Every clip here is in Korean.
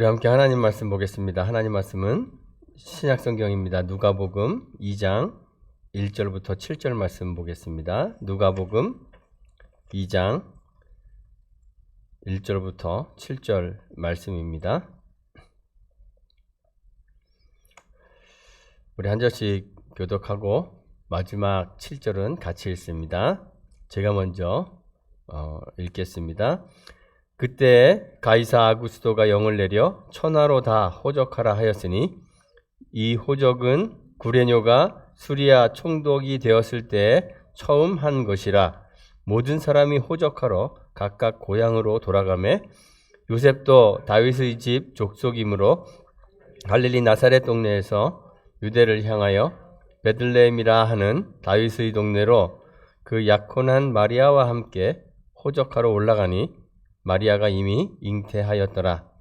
우리 함께 하나님 말씀 보겠습니다. 하나님 말씀은 신약성경입니다. 누가복음 2장 1절부터 7절 말씀 보겠습니다. 누가복음 2장 1절부터 7절 말씀입니다. 우리 한 절씩 교독하고 마지막 7절은 같이 읽습니다. 제가 먼저 읽겠습니다. 그때 가이사 아구스도가 영을 내려 천하로 다 호적하라 하였으니 이 호적은 구레뇨가 수리아 총독이 되었을 때 처음 한 것이라. 모든 사람이 호적하러 각각 고향으로 돌아가매 요셉도 다윗의 집 족속이므로 갈릴리 나사렛 동네에서 유대를 향하여 베들레헴이라 하는 다윗의 동네로 그 약혼한 마리아와 함께 호적하러 올라가니 마리아가 이미 잉태하였더라.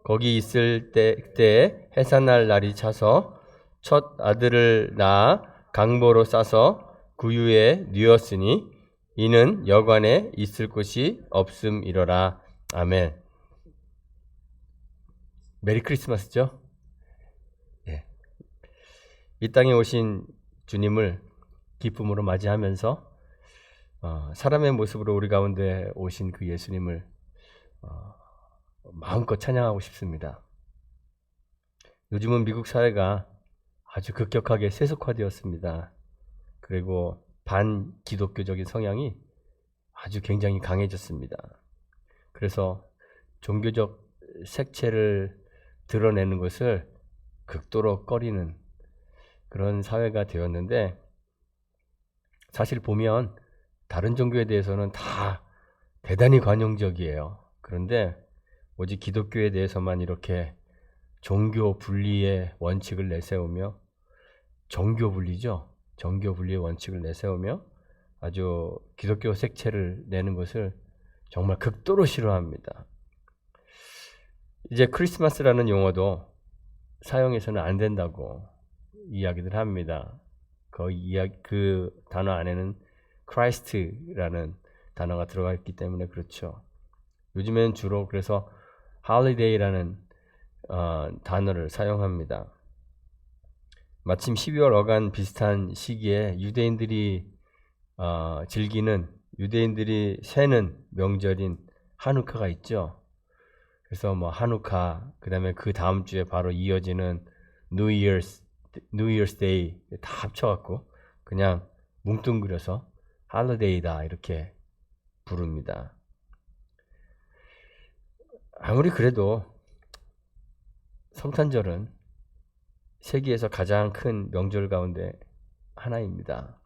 거기 있을 때에 해산할 날이 차서 첫 아들을 낳아 강보로 싸서 구유에 뉘었으니 이는 여관에 있을 곳이 없음이로라. 아멘. 메리 크리스마스죠? 예. 이 땅에 오신 주님을 기쁨으로 맞이하면서 사람의 모습으로 우리 가운데 오신 그 예수님을 마음껏 찬양하고 싶습니다. 요즘은 미국 사회가 아주 급격하게 세속화되었습니다. 그리고 반기독교적인 성향이 아주 굉장히 강해졌습니다. 그래서 종교적 색채를 드러내는 것을 극도로 꺼리는 그런 사회가 되었는데, 사실 보면 다른 종교에 대해서는 다 대단히 관용적이에요. 그런데 오직 기독교에 대해서만 이렇게 종교 분리의 원칙을 내세우며, 정교 분리죠. 정교 분리의 원칙을 내세우며 아주 기독교 색채를 내는 것을 정말 극도로 싫어합니다. 이제 크리스마스라는 용어도 사용해서는 안 된다고 이야기들 합니다. 그 단어 안에는 크라이스트라는 단어가 들어가 있기 때문에 그렇죠. 요즘엔 주로 그래서 홀리데이라는 단어를 사용합니다. 마침 12월 어간 비슷한 시기에 유대인들이 즐기는, 유대인들이 세는 명절인 하누카가 있죠. 그래서 뭐 하누카, 그 다음에 그 다음 주에 바로 이어지는 New Year's Day 다 합쳐갖고 그냥 뭉뚱그려서 할리데이다 이렇게 부릅니다. 아무리 그래도 성탄절은 세계에서 가장 큰 명절 가운데 하나입니다.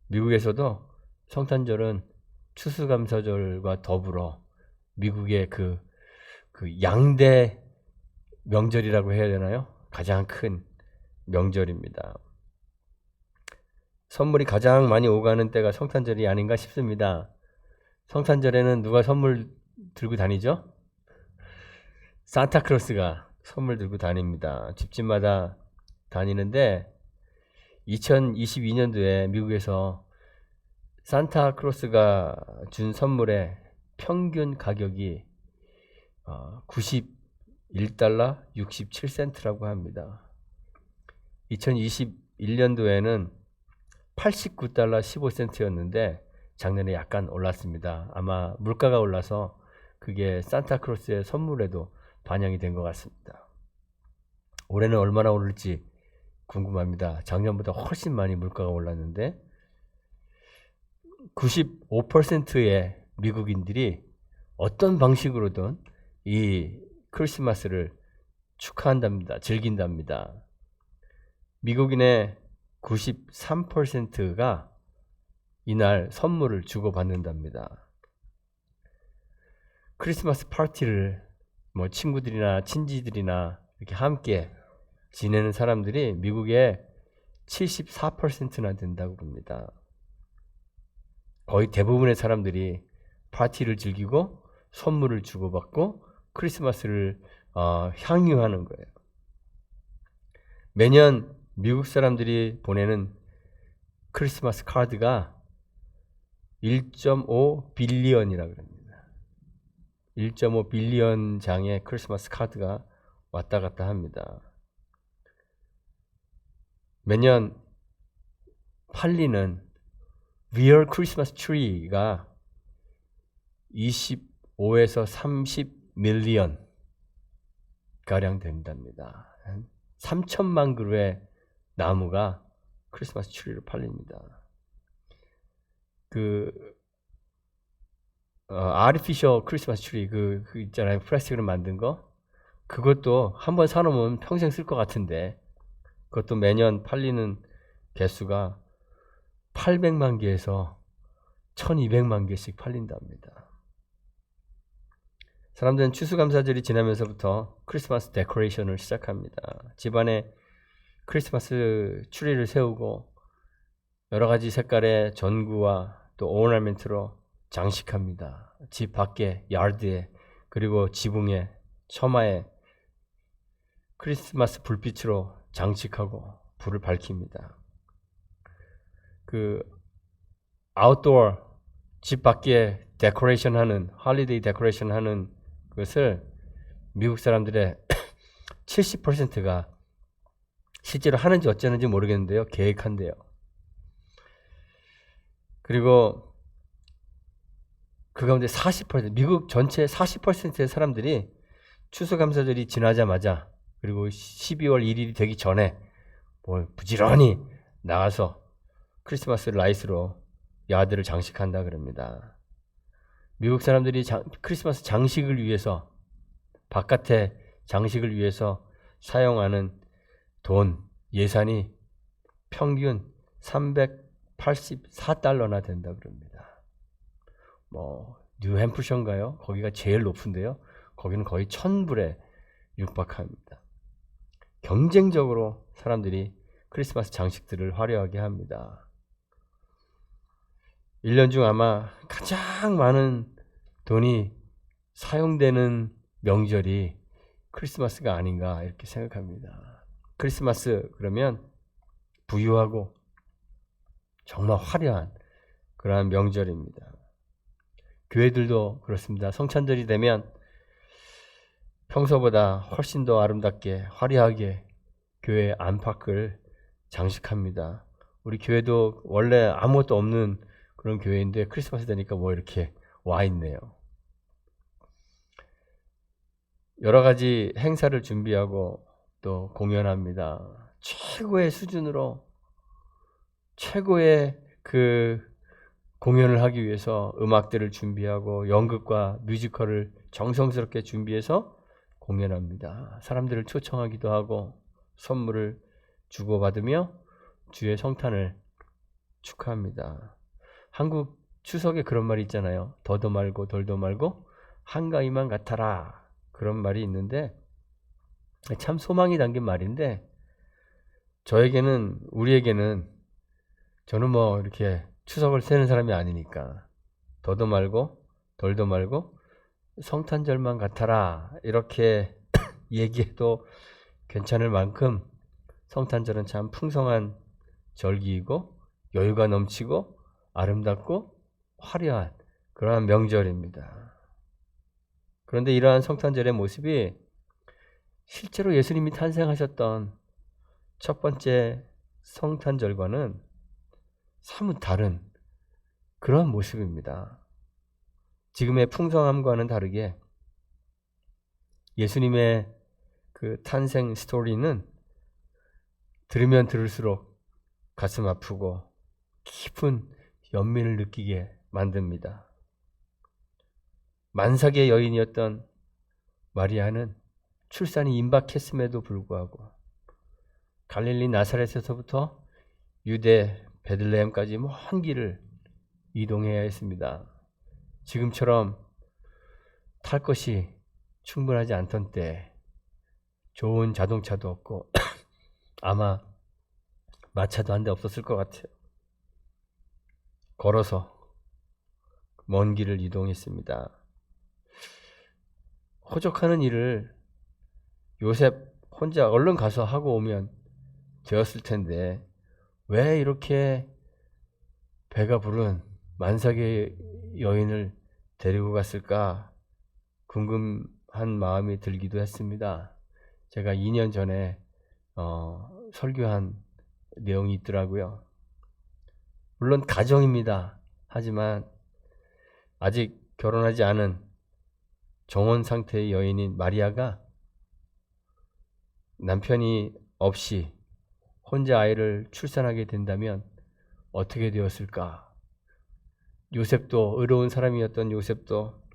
미국에서도 성탄절은 추수감사절과 더불어 미국의 그 양대 명절이라고 해야 되나요? 가장 큰 명절입니다. 선물이 가장 많이 오가는 때가 성탄절이 아닌가 싶습니다. 성탄절에는 누가 선물 들고 다니죠? 산타클로스가 선물 들고 다닙니다. 집집마다 다니는데 2022년도에 미국에서 산타클로스가 준 선물의 평균 가격이 91달러 67센트라고 합니다. 2021년도에는 89달러 15센트였는데 작년에 약간 올랐습니다. 아마 물가가 올라서 그게 산타클로스의 선물에도 반영이 된 것 같습니다. 올해는 얼마나 오를지 궁금합니다. 작년보다 훨씬 많이 물가가 올랐는데 95%의 미국인들이 어떤 방식으로든 이 크리스마스를 축하한답니다. 즐긴답니다. 미국인의 93%가 이날 선물을 주고받는답니다. 크리스마스 파티를 뭐 친구들이나 친지들이나 이렇게 함께 지내는 사람들이 미국의 74%나 된다고 봅니다. 거의 대부분의 사람들이 파티를 즐기고 선물을 주고받고 크리스마스를 향유하는 거예요. 매년 미국 사람들이 보내는 크리스마스 카드가 1.5 빌리언이라고 합니다. 1.5 빌리언 장의 크리스마스 카드가 왔다 갔다 합니다. 매년 팔리는 real 크리스마스 트리가 25에서 30 밀리언 가량 된답니다. 3천만 그루의 나무가 크리스마스 트리로 팔립니다. 아티피셜 크리스마스 트리 그 있잖아요. 플라스틱으로 만든 거. 그것도 한번 사놓으면 평생 쓸 것 같은데 그것도 매년 팔리는 개수가 800만 개에서 1200만 개씩 팔린답니다. 사람들은 추수감사절이 지나면서부터 크리스마스 데코레이션을 시작합니다. 집안에 크리스마스 트리를 세우고 여러 가지 색깔의 전구와 또 오너멘트로 장식합니다. 집 밖에, 야드에, 그리고 지붕에, 처마에 크리스마스 불빛으로 장식하고 불을 밝힙니다. 아웃도어 집 밖에 데코레이션 하는, 홀리데이 데코레이션 하는 것을 미국 사람들의 70%가 실제로 하는지 어쩌는지 모르겠는데요. 계획한대요. 그리고 그 가운데 40%, 미국 전체 40%의 사람들이 추수감사절이 지나자마자 그리고 12월 1일이 되기 전에 부지런히 나가서 크리스마스 라이트로 야드를 장식한다 그럽니다. 미국 사람들이 크리스마스 장식을 위해서 바깥에 장식을 위해서 사용하는 돈 예산이 평균 384달러나 된다 그럽니다. 뉴햄프셔인가요? 거기가 제일 높은데요. 거기는 거의 1000불에 육박합니다. 경쟁적으로 사람들이 크리스마스 장식들을 화려하게 합니다. 1년 중 아마 가장 많은 돈이 사용되는 명절이 크리스마스가 아닌가 이렇게 생각합니다. 크리스마스 그러면 부유하고 정말 화려한 그러한 명절입니다. 교회들도 그렇습니다. 성찬절이 되면 평소보다 훨씬 더 아름답게 화려하게 교회 안팎을 장식합니다. 우리 교회도 원래 아무것도 없는 그런 교회인데 크리스마스 되니까 이렇게 와 있네요. 여러 가지 행사를 준비하고 또 공연합니다. 최고의 수준으로 최고의 공연을 하기 위해서 음악들을 준비하고 연극과 뮤지컬을 정성스럽게 준비해서 공연합니다. 사람들을 초청하기도 하고 선물을 주고받으며 주의 성탄을 축하합니다. 한국 추석에 그런 말이 있잖아요. 더도 말고 덜도 말고 한가위만 같아라. 그런 말이 있는데 참 소망이 담긴 말인데 우리에게는 저는 이렇게 추석을 세는 사람이 아니니까 더도 말고 덜도 말고 성탄절만 같아라 이렇게 얘기해도 괜찮을 만큼 성탄절은 참 풍성한 절기이고 여유가 넘치고 아름답고 화려한 그러한 명절입니다. 그런데 이러한 성탄절의 모습이 실제로 예수님이 탄생하셨던 첫 번째 성탄절과는 사뭇 다른 그런 모습입니다. 지금의 풍성함과는 다르게 예수님의 그 탄생 스토리는 들으면 들을수록 가슴 아프고 깊은 연민을 느끼게 만듭니다. 만삭의 여인이었던 마리아는 출산이 임박했음에도 불구하고 갈릴리 나사렛에서부터 유대 베들레헴까지 먼 길을 이동해야 했습니다. 지금처럼 탈 것이 충분하지 않던 때 좋은 자동차도 없고 아마 마차도 한 대 없었을 것 같아요. 걸어서 먼 길을 이동했습니다. 호적하는 일을 요셉 혼자 얼른 가서 하고 오면 되었을 텐데 왜 이렇게 배가 부른 만삭의 여인을 데리고 갔을까 궁금한 마음이 들기도 했습니다. 제가 2년 전에 설교한 내용이 있더라고요. 물론 가정입니다. 하지만 아직 결혼하지 않은 정혼 상태의 여인인 마리아가 남편이 없이 혼자 아이를 출산하게 된다면 어떻게 되었을까? 요셉도, 의로운 사람이었던 요셉도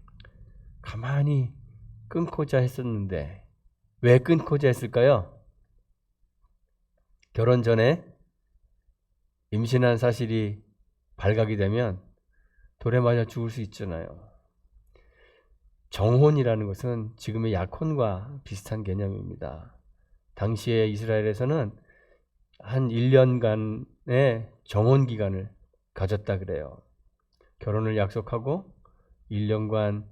가만히 끊고자 했었는데 왜 끊고자 했을까요? 결혼 전에 임신한 사실이 발각이 되면 돌에 맞아 죽을 수 있잖아요. 정혼이라는 것은 지금의 약혼과 비슷한 개념입니다. 당시에 이스라엘에서는 한 1년간의 정혼 기간을 가졌다 그래요. 결혼을 약속하고 1년간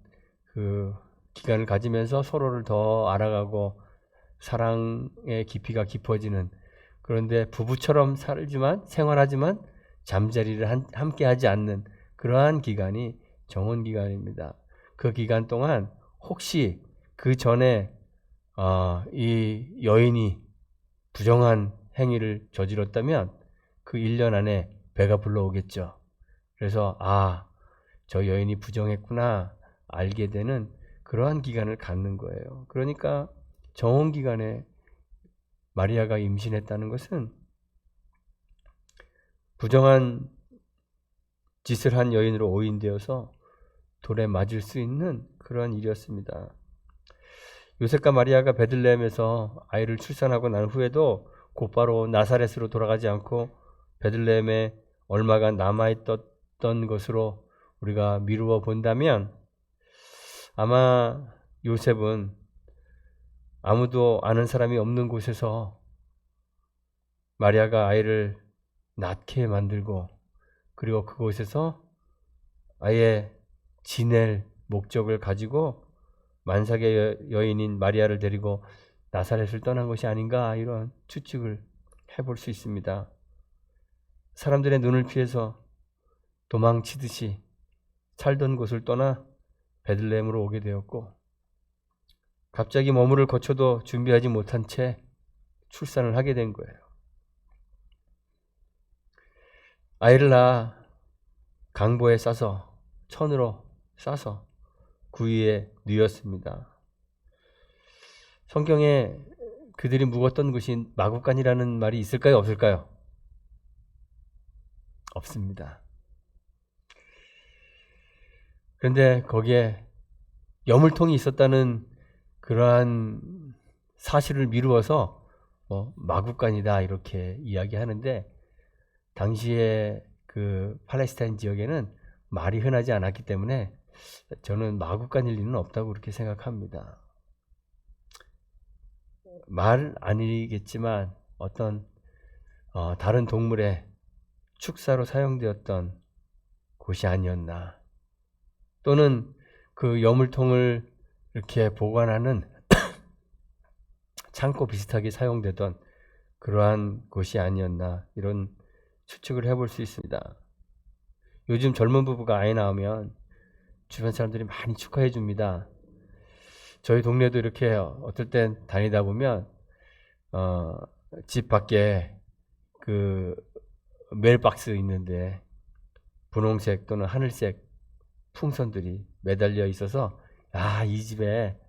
그 기간을 가지면서 서로를 더 알아가고 사랑의 깊이가 깊어지는, 그런데 부부처럼 살지만 생활하지만 잠자리를 함께 하지 않는 그러한 기간이 정혼 기간입니다. 그 기간 동안 혹시 그 전에 이 여인이 부정한 행위를 저질렀다면 그 1년 안에 배가 불러오겠죠. 그래서 저 여인이 부정했구나 알게 되는 그러한 기간을 갖는 거예요. 그러니까 정혼 기간에 마리아가 임신했다는 것은 부정한 짓을 한 여인으로 오인되어서 돌에 맞을 수 있는 그런 일이었습니다. 요셉과 마리아가 베들레헴에서 아이를 출산하고 난 후에도 곧바로 나사렛으로 돌아가지 않고 베들레헴에 얼마간 남아있던 것으로 우리가 미루어 본다면 아마 요셉은 아무도 아는 사람이 없는 곳에서 마리아가 아이를 낳게 만들고 그리고 그곳에서 아예 지낼 목적을 가지고 만삭의 여인인 마리아를 데리고 나사렛을 떠난 것이 아닌가, 이런 추측을 해볼 수 있습니다. 사람들의 눈을 피해서 도망치듯이 살던 곳을 떠나 베들레헴으로 오게 되었고 갑자기 머무를 거처도 준비하지 못한 채 출산을 하게 된 거예요. 아이를 낳아 강보에 싸서, 천으로 싸서 구유에 뉘었습니다. 성경에 그들이 묵었던 곳이 마구간이라는 말이 있을까요? 없을까요? 없습니다. 그런데 거기에 여물통이 있었다는 그러한 사실을 미루어서 마구간이다 이렇게 이야기하는데, 당시에 그 팔레스타인 지역에는 말이 흔하지 않았기 때문에 저는 마구간일 리는 없다고 그렇게 생각합니다. 말 아니겠지만 어떤 다른 동물의 축사로 사용되었던 곳이 아니었나, 또는 그 여물통을 이렇게 보관하는 창고 비슷하게 사용되던 그러한 곳이 아니었나, 이런 추측을 해볼 수 있습니다. 요즘 젊은 부부가 아이 낳으면 주변 사람들이 많이 축하해 줍니다. 저희 동네도 이렇게 어떨 땐 다니다 보면 집 밖에 그 메일박스 있는데 분홍색 또는 하늘색 풍선들이 매달려 있어서 이 집에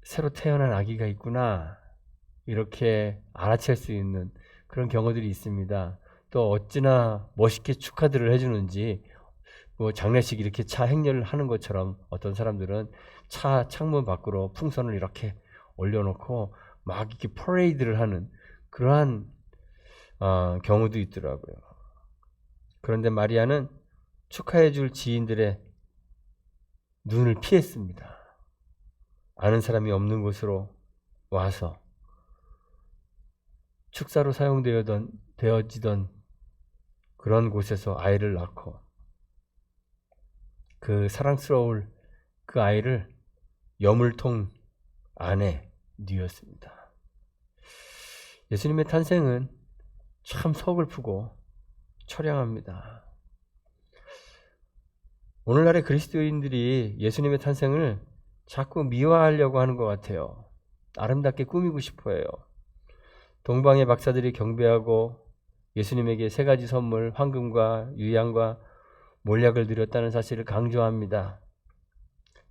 새로 태어난 아기가 있구나 이렇게 알아챌 수 있는 그런 경우들이 있습니다. 또 어찌나 멋있게 축하들을 해주는지, 장례식 이렇게 차 행렬을 하는 것처럼 어떤 사람들은 차 창문 밖으로 풍선을 이렇게 올려놓고 막 이렇게 퍼레이드를 하는 그러한 경우도 있더라고요. 그런데 마리아는 축하해줄 지인들의 눈을 피했습니다. 아는 사람이 없는 곳으로 와서 축사로 사용되어지던 그런 곳에서 아이를 낳고 그 사랑스러울 그 아이를 여물통 안에 뉘었습니다. 예수님의 탄생은 참 서글프고 처량합니다. 오늘날의 그리스도인들이 예수님의 탄생을 자꾸 미화하려고 하는 것 같아요. 아름답게 꾸미고 싶어 해요. 동방의 박사들이 경배하고 예수님에게 세 가지 선물, 황금과 유향과 몰약을 드렸다는 사실을 강조합니다.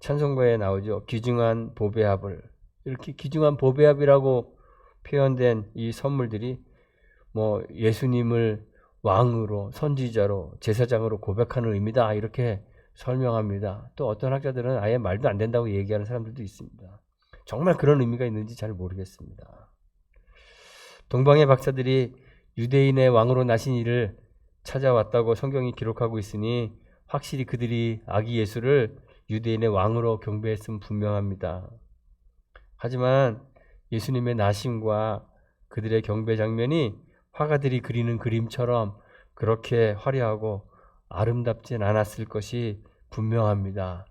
찬송가에 나오죠. 귀중한 보배합을. 이렇게 귀중한 보배합이라고 표현된 이 선물들이 예수님을 왕으로, 선지자로, 제사장으로 고백하는 의미다, 이렇게 설명합니다. 또 어떤 학자들은 아예 말도 안 된다고 얘기하는 사람들도 있습니다. 정말 그런 의미가 있는지 잘 모르겠습니다. 동방의 박사들이 유대인의 왕으로 나신 이를 찾아왔다고 성경이 기록하고 있으니 확실히 그들이 아기 예수를 유대인의 왕으로 경배했으면 분명합니다. 하지만 예수님의 나심과 그들의 경배 장면이 화가들이 그리는 그림처럼 그렇게 화려하고 아름답진 않았을 것이 분명합니다.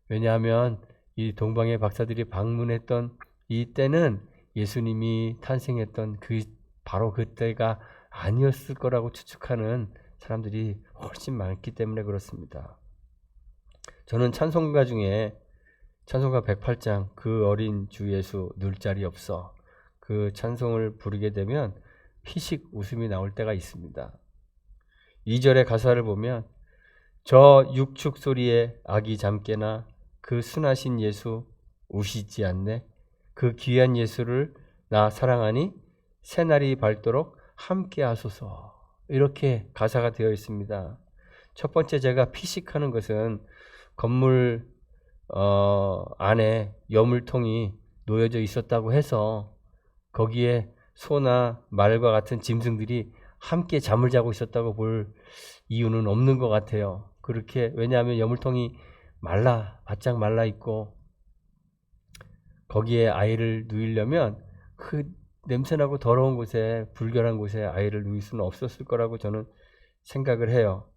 왜냐하면 이 동방의 박사들이 방문했던 이 때는 예수님이 탄생했던 바로 그때가 아니었을 거라고 추측하는 사람들이 훨씬 많기 때문에 그렇습니다. 저는 찬송가 중에 찬송가 108장 그 어린 주 예수 늘 자리 없어, 그 찬송을 부르게 되면 피식 웃음이 나올 때가 있습니다. 2절의 가사를 보면 저 육축 소리에 아기 잠깨나 그 순하신 예수 우시지 않네. 그 귀한 예수를 나 사랑하니 새날이 밝도록 함께 하소서. 이렇게 가사가 되어 있습니다. 첫 번째 제가 피식하는 것은 건물 안에 여물통이 놓여져 있었다고 해서 거기에 소나 말과 같은 짐승들이 함께 잠을 자고 있었다고 볼 이유는 없는 것 같아요. 왜냐하면 여물통이 바짝 말라 있고 거기에 아이를 누이려면 그 냄새나고 더러운 곳에, 불결한 곳에 아이를 누일 수는 없었을 거라고 저는 생각을 해요.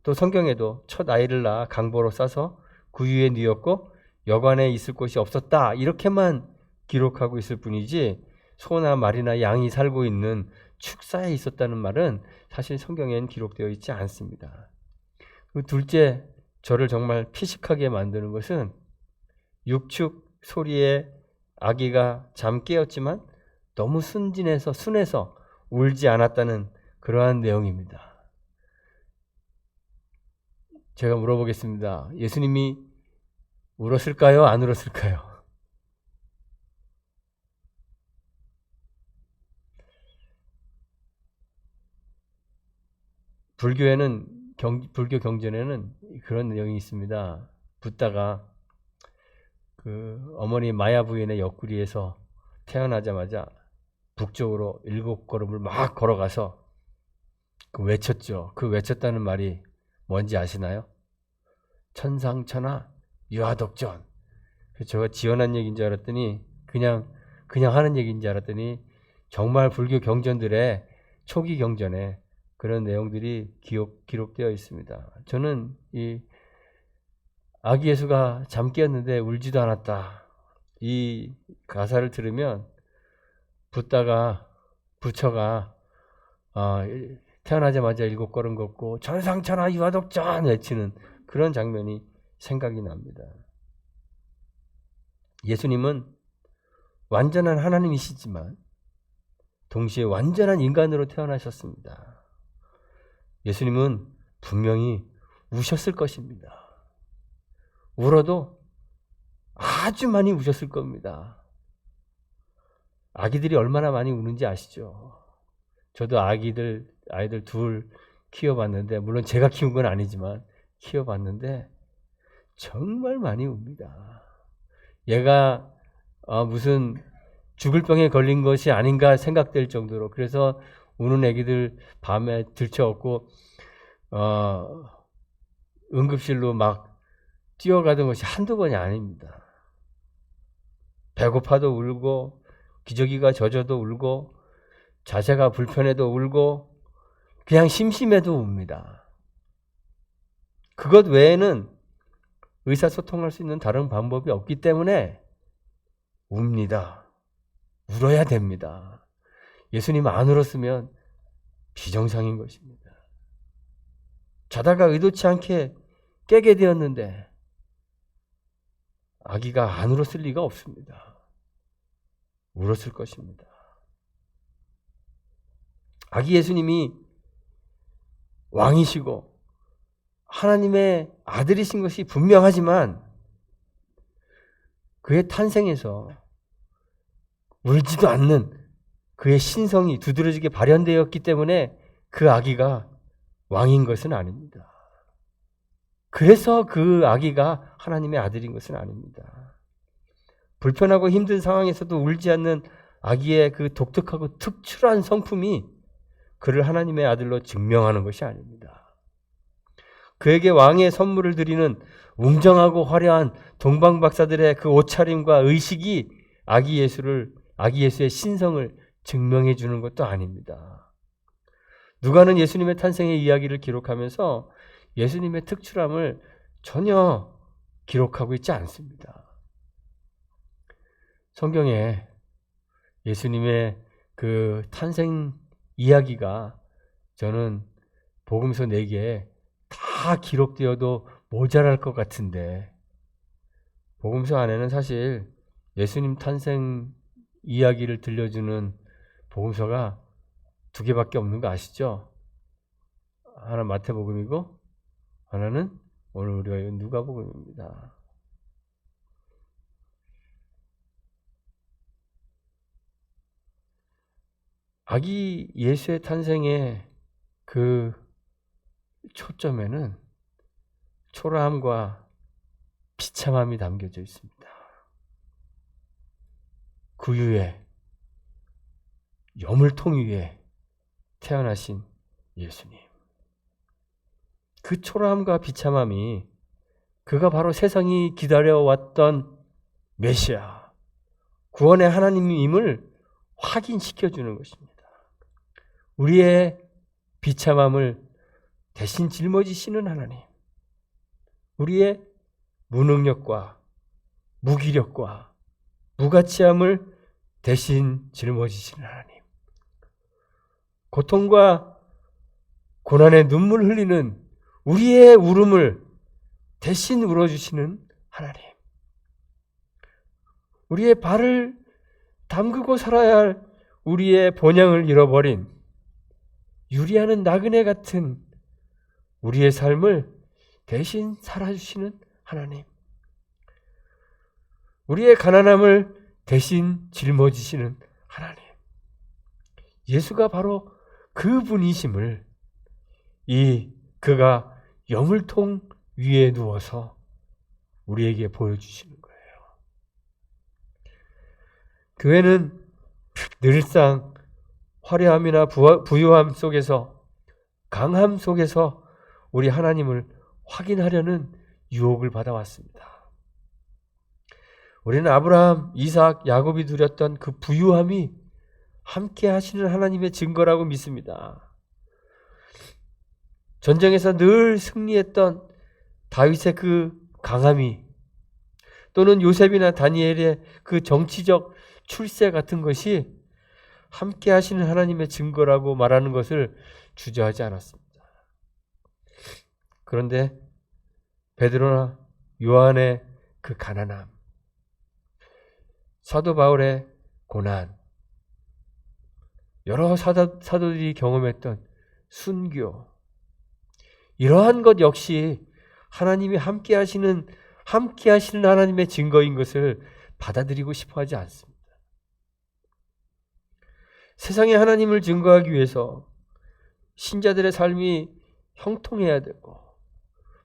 또 성경에도 첫 아이를 낳아 강보로 싸서 구유에 뉘었고 여관에 있을 곳이 없었다, 이렇게만 기록하고 있을 뿐이지 소나 말이나 양이 살고 있는 축사에 있었다는 말은 사실 성경에는 기록되어 있지 않습니다. 그 둘째, 저를 정말 피식하게 만드는 것은 육축 소리에 아기가 잠 깨었지만 너무 순해서 울지 않았다는 그러한 내용입니다. 제가 물어보겠습니다. 예수님이 울었을까요? 안 울었을까요? 불교 경전에는 그런 내용이 있습니다. 붓다가 그 어머니 마야 부인의 옆구리에서 태어나자마자 북쪽으로 7걸음을 막 걸어가서 외쳤죠. 그 외쳤다는 말이 뭔지 아시나요? 천상천하 유아독전. 제가 지어낸 얘기인 줄 알았더니 그냥 하는 얘기인 줄 알았더니 정말 불교 경전들의 초기 경전에 그런 내용들이 기록되어 있습니다. 저는 이 아기 예수가 잠 깨었는데 울지도 않았다, 이 가사를 들으면 부처가 태어나자마자 7걸음 걷고 천상천하 유아독전 외치는 그런 장면이 생각이 납니다. 예수님은 완전한 하나님이시지만 동시에 완전한 인간으로 태어나셨습니다. 예수님은 분명히 우셨을 것입니다. 울어도 아주 많이 우셨을 겁니다. 아기들이 얼마나 많이 우는지 아시죠? 저도 아이들 둘 키워봤는데, 물론 제가 키운 건 아니지만 키워봤는데 정말 많이 웁니다. 얘가 무슨 죽을 병에 걸린 것이 아닌가 생각될 정도로, 그래서 우는 애기들 밤에 들쳐업고 응급실로 막 뛰어가던 것이 한두 번이 아닙니다. 배고파도 울고, 기저귀가 젖어도 울고, 자세가 불편해도 울고, 그냥 심심해도 웁니다. 그것 외에는 의사소통할 수 있는 다른 방법이 없기 때문에 웁니다. 울어야 됩니다. 예수님 안 울었으면 비정상인 것입니다. 자다가 의도치 않게 깨게 되었는데 아기가 안 울었을 리가 없습니다. 울었을 것입니다. 아기 예수님이 왕이시고 하나님의 아들이신 것이 분명하지만 그의 탄생에서 울지도 않는 그의 신성이 두드러지게 발현되었기 때문에 그 아기가 왕인 것은 아닙니다. 그래서 그 아기가 하나님의 아들인 것은 아닙니다. 불편하고 힘든 상황에서도 울지 않는 아기의 그 독특하고 특출한 성품이 그를 하나님의 아들로 증명하는 것이 아닙니다. 그에게 왕의 선물을 드리는 웅장하고 화려한 동방박사들의 그 옷차림과 의식이 아기 예수의 신성을 증명해 주는 것도 아닙니다. 누가는 예수님의 탄생의 이야기를 기록하면서 예수님의 특출함을 전혀 기록하고 있지 않습니다. 성경에 예수님의 그 탄생 이야기가 저는 복음서 4개에 다 기록되어도 모자랄 것 같은데 복음서 안에는 사실 예수님 탄생 이야기를 들려주는 복음서가 2개밖에 없는 거 아시죠? 하나 마태복음이고 하나는 오늘 우리가 읽은 누가복음입니다. 아기 예수의 탄생의 그 초점에는 초라함과 비참함이 담겨져 있습니다. 구유에 여물통 위에 태어나신 예수님. 그 초라함과 비참함이 그가 바로 세상이 기다려왔던 메시아, 구원의 하나님임을 확인시켜주는 것입니다. 우리의 비참함을 대신 짊어지시는 하나님, 우리의 무능력과 무기력과 무가치함을 대신 짊어지시는 하나님, 고통과 고난의 눈물 흘리는 우리의 울음을 대신 울어주시는 하나님, 우리의 발을 담그고 살아야 할 우리의 본향을 잃어버린 유리하는 나그네 같은 우리의 삶을 대신 살아주시는 하나님, 우리의 가난함을 대신 짊어지시는 하나님, 예수가 바로 그분이심을 그가 여물통 위에 누워서 우리에게 보여주시는 거예요. 교회는 늘상 화려함이나 부유함 속에서, 강함 속에서 우리 하나님을 확인하려는 유혹을 받아왔습니다. 우리는 아브라함, 이삭, 야곱이 누렸던 그 부유함이 함께 하시는 하나님의 증거라고 믿습니다. 전쟁에서 늘 승리했던 다윗의 그 강함이, 또는 요셉이나 다니엘의 그 정치적 출세 같은 것이 함께 하시는 하나님의 증거라고 말하는 것을 주저하지 않았습니다. 그런데 베드로나 요한의 그 가난함, 사도 바울의 고난, 여러 사도들이 경험했던 순교, 이러한 것 역시 하나님이 함께 하시는 하나님의 증거인 것을 받아들이고 싶어 하지 않습니다. 세상에 하나님을 증거하기 위해서 신자들의 삶이 형통해야 되고,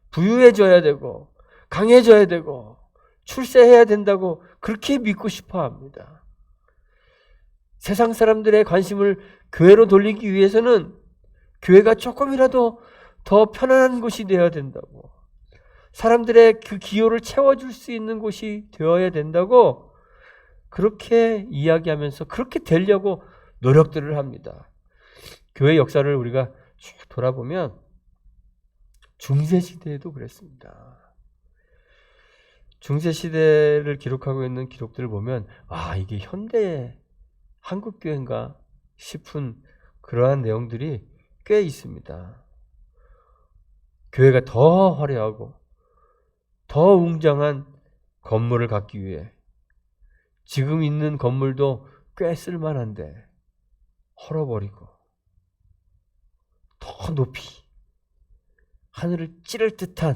부유해져야 되고, 강해져야 되고, 출세해야 된다고 그렇게 믿고 싶어 합니다. 세상 사람들의 관심을 교회로 돌리기 위해서는 교회가 조금이라도 더 편안한 곳이 되어야 된다고, 사람들의 그 기호를 채워줄 수 있는 곳이 되어야 된다고 그렇게 이야기하면서 그렇게 되려고 노력들을 합니다. 교회 역사를 우리가 쭉 돌아보면 중세시대에도 그랬습니다. 중세시대를 기록하고 있는 기록들을 보면 이게 현대의 한국교회인가 싶은 그러한 내용들이 꽤 있습니다. 교회가 더 화려하고 더 웅장한 건물을 갖기 위해 지금 있는 건물도 꽤 쓸만한데 헐어버리고 더 높이 하늘을 찌를 듯한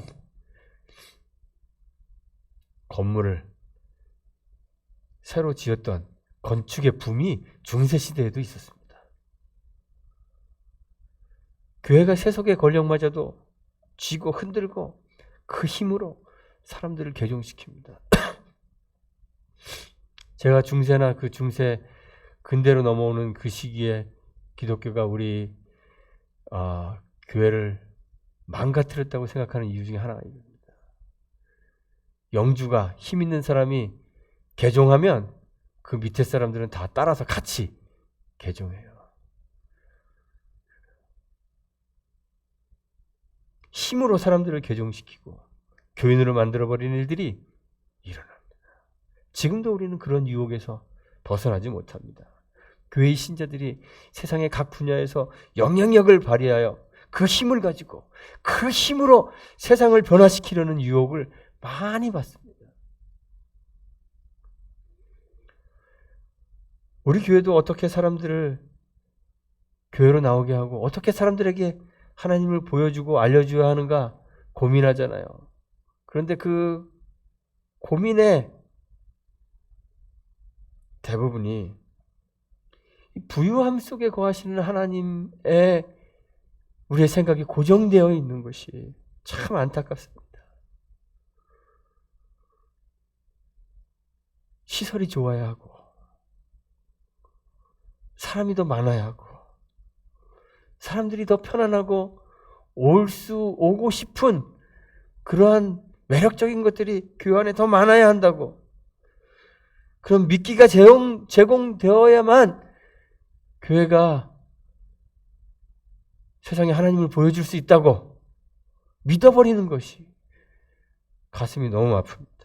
건물을 새로 지었던 건축의 붐이 중세시대에도 있었습니다. 교회가 세속의 권력마저도 쥐고 흔들고 그 힘으로 사람들을 개종시킵니다. 제가 중세나 그 중세 근대로 넘어오는 그 시기에 기독교가 우리 교회를 망가뜨렸다고 생각하는 이유 중에 하나가 있습니다. 영주가 힘 있는 사람이 개종하면 그 밑에 사람들은 다 따라서 같이 개종해요. 힘으로 사람들을 개종시키고 교인으로 만들어버리는 일들이 일어납니다. 지금도 우리는 그런 유혹에서 벗어나지 못합니다. 교회의 신자들이 세상의 각 분야에서 영향력을 발휘하여 그 힘을 가지고 그 힘으로 세상을 변화시키려는 유혹을 많이 받습니다. 우리 교회도 어떻게 사람들을 교회로 나오게 하고 어떻게 사람들에게 하나님을 보여주고 알려줘야 하는가 고민하잖아요. 그런데 그 고민의 대부분이 부유함 속에 거하시는 하나님의 우리의 생각이 고정되어 있는 것이 참 안타깝습니다. 시설이 좋아야 하고 사람이 더 많아야 하고 사람들이 더 편안하고 오고 싶은 그러한 매력적인 것들이 교회 안에 더 많아야 한다고. 그럼 미끼가 제공되어야만 교회가 세상에 하나님을 보여줄 수 있다고 믿어버리는 것이 가슴이 너무 아픕니다.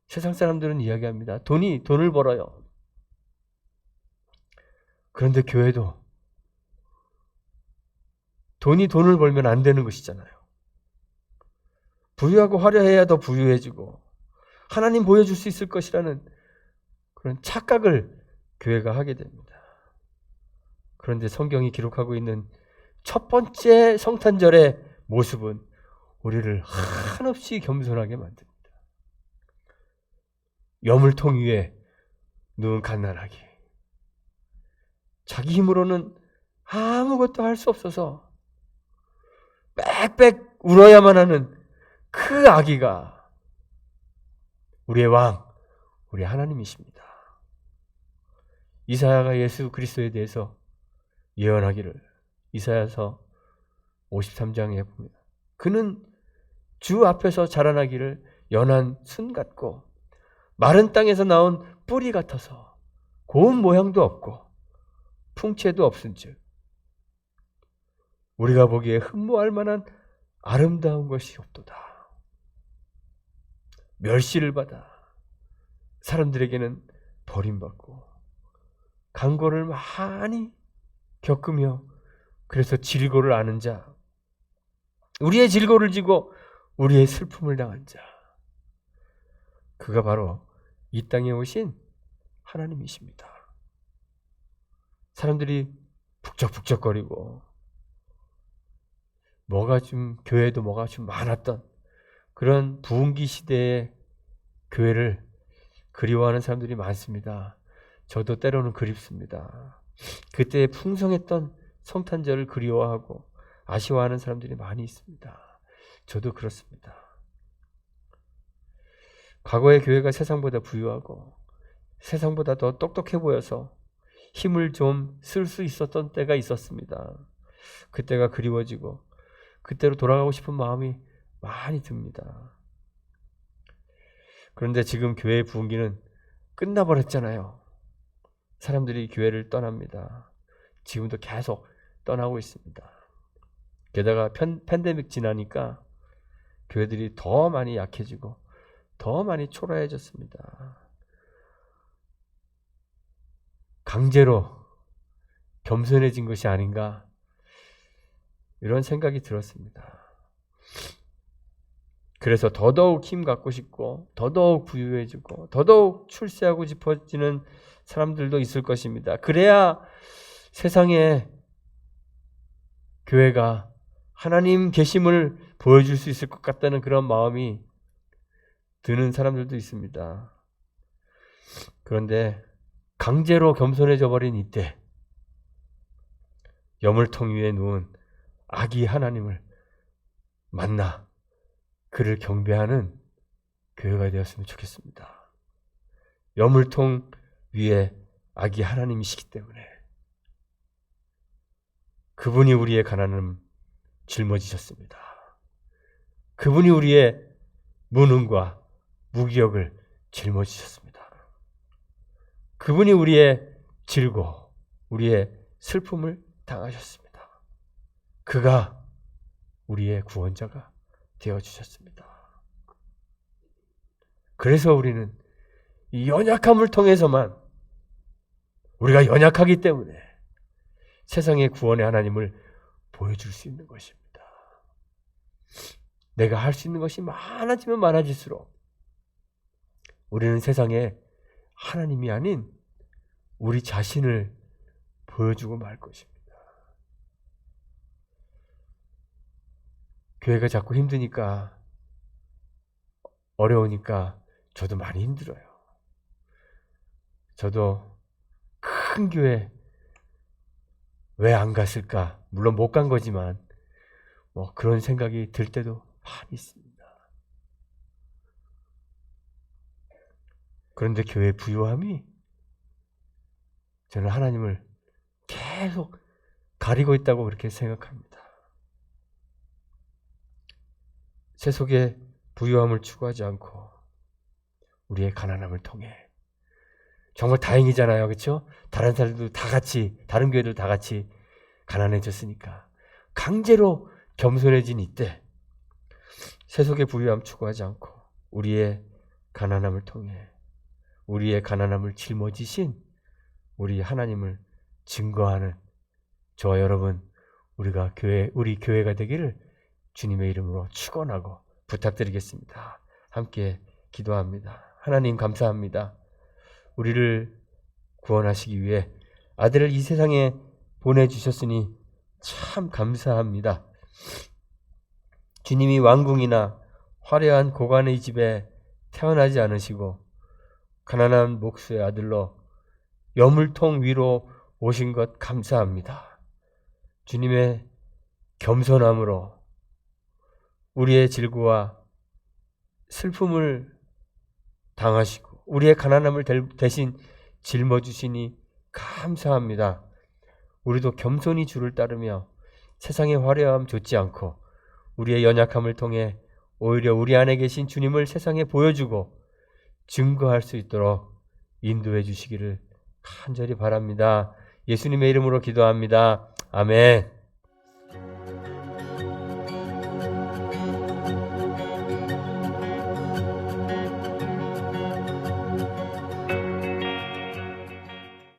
세상 사람들은 이야기합니다. 돈을 벌어요. 그런데 교회도 돈을 벌면 안 되는 것이잖아요. 부유하고 화려해야 더 부유해지고 하나님 보여줄 수 있을 것이라는 그런 착각을 교회가 하게 됩니다. 그런데 성경이 기록하고 있는 첫 번째 성탄절의 모습은 우리를 한없이 겸손하게 만듭니다. 여물통 위에 누운 갓난아기. 자기 힘으로는 아무것도 할 수 없어서 빽빽 울어야만 하는 그 아기가 우리의 왕, 우리 하나님이십니다. 이사야가 예수 그리스도에 대해서 예언하기를 이사야서 53장에 보면 그는 주 앞에서 자라나기를 연한 순 같고 마른 땅에서 나온 뿌리 같아서 고운 모양도 없고 풍채도 없은즉 우리가 보기에 흠모할 만한 아름다운 것이 없도다. 멸시를 받아 사람들에게는 버림받고 강고를 많이 겪으며 그래서 질고를 아는 자, 우리의 질고를 지고 우리의 슬픔을 당한 자, 그가 바로 이 땅에 오신 하나님이십니다. 사람들이 북적북적거리고 교회도 뭐가 좀 많았던 그런 부흥기 시대의 교회를 그리워하는 사람들이 많습니다. 저도 때로는 그립습니다. 그때 풍성했던 성탄절을 그리워하고 아쉬워하는 사람들이 많이 있습니다. 저도 그렇습니다. 과거의 교회가 세상보다 부유하고 세상보다 더 똑똑해 보여서 힘을 좀 쓸 수 있었던 때가 있었습니다. 그때가 그리워지고 그때로 돌아가고 싶은 마음이 많이 듭니다. 그런데 지금 교회의 부흥기는 끝나버렸잖아요. 사람들이 교회를 떠납니다. 지금도 계속 떠나고 있습니다. 게다가 팬데믹 지나니까 교회들이 더 많이 약해지고 더 많이 초라해졌습니다. 강제로 겸손해진 것이 아닌가 이런 생각이 들었습니다. 그래서 더더욱 힘 갖고 싶고 더더욱 부유해지고 더더욱 출세하고 싶어지는 사람들도 있을 것입니다. 그래야 세상에 교회가 하나님 계심을 보여줄 수 있을 것 같다는 그런 마음이 드는 사람들도 있습니다. 그런데 강제로 겸손해져 버린 이때 여물통 위에 누운 아기 하나님을 만나 그를 경배하는 교회가 되었으면 좋겠습니다. 여물통 위에 아기 하나님이시기 때문에 그분이 우리의 가난을 짊어지셨습니다. 그분이 우리의 무능과 무기력을 짊어지셨습니다. 그분이 우리의 질고 우리의 슬픔을 당하셨습니다. 그가 우리의 구원자가 되어주셨습니다. 그래서 우리는 이 연약함을 통해서만 우리가 연약하기 때문에 세상의 구원의 하나님을 보여줄 수 있는 것입니다. 내가 할 수 있는 것이 많아지면 많아질수록 우리는 세상에 하나님이 아닌 우리 자신을 보여주고 말 것입니다. 교회가 자꾸 힘드니까 어려우니까 저도 많이 힘들어요. 저도 큰 교회 왜 안 갔을까? 물론 못 간 거지만 그런 생각이 들 때도 많이 있습니다. 그런데 교회의 부요함이 저는 하나님을 계속 가리고 있다고 그렇게 생각합니다. 세속의 부요함을 추구하지 않고 우리의 가난함을 통해 정말 다행이잖아요. 그렇죠? 다른 사람들도 다 같이 다른 교회들 다 같이 가난해졌으니까 강제로 겸손해진 이때 세속의 부유함 추구하지 않고 우리의 가난함을 통해 우리의 가난함을 짊어지신 우리 하나님을 증거하는 저와 여러분 우리 교회가 되기를 주님의 이름으로 축원하고 부탁드리겠습니다. 함께 기도합니다. 하나님 감사합니다. 우리를 구원하시기 위해 아들을 이 세상에 보내주셨으니 참 감사합니다. 주님이 왕궁이나 화려한 고관의 집에 태어나지 않으시고 가난한 목수의 아들로 여물통 위로 오신 것 감사합니다. 주님의 겸손함으로 우리의 질고와 슬픔을 당하시고 우리의 가난함을 대신 짊어주시니 감사합니다. 우리도 겸손히 주를 따르며 세상의 화려함 좇지 않고 우리의 연약함을 통해 오히려 우리 안에 계신 주님을 세상에 보여주고 증거할 수 있도록 인도해 주시기를 간절히 바랍니다. 예수님의 이름으로 기도합니다. 아멘.